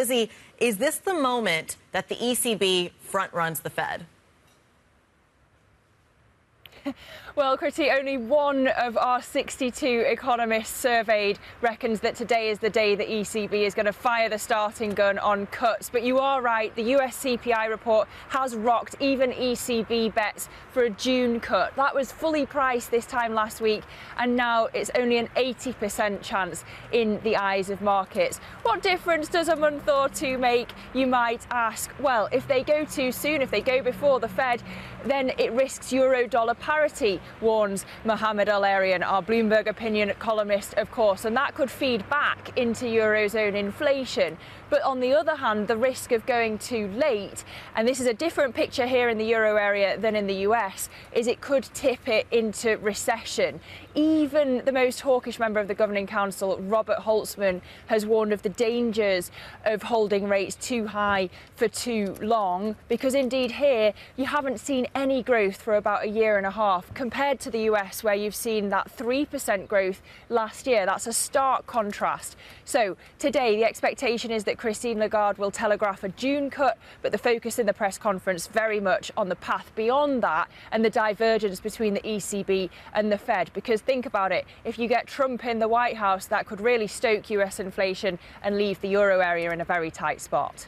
Lizzy, is this the moment that the ECB front runs the Fed? Well, Christy, only one of our 62 economists surveyed reckons that today is the day the ECB is going to fire the starting gun on cuts. But you are right, the US CPI report has rocked even ECB bets for a June cut. That was fully priced this time last week, and now it's only an 80% chance in the eyes of markets. What difference does a month or two make, you might ask? Well, if they go too soon, if they go before the Fed, then it risks euro-dollar parity, warns Mohammed Al-Arian, our Bloomberg opinion columnist, of course, and that could feed back into Eurozone inflation. But on the other hand, the risk of going too late, and this is a different picture here in the euro area than in the US, is it could tip it into recession. Even the most hawkish member of the Governing Council, Robert Holtzman, has warned of the dangers of holding rates too high for too long, because indeed here you haven't seen any growth for about a year and a half, compared to the US, where you've seen that 3% growth last year. That's a stark contrast. So today the expectation is that Christine Lagarde will telegraph a June cut, but the focus in the press conference very much on the path beyond that and the divergence between the ECB and the Fed. Because think about it, if you get Trump in the White House, that could really stoke US inflation and leave the euro area in a very tight spot.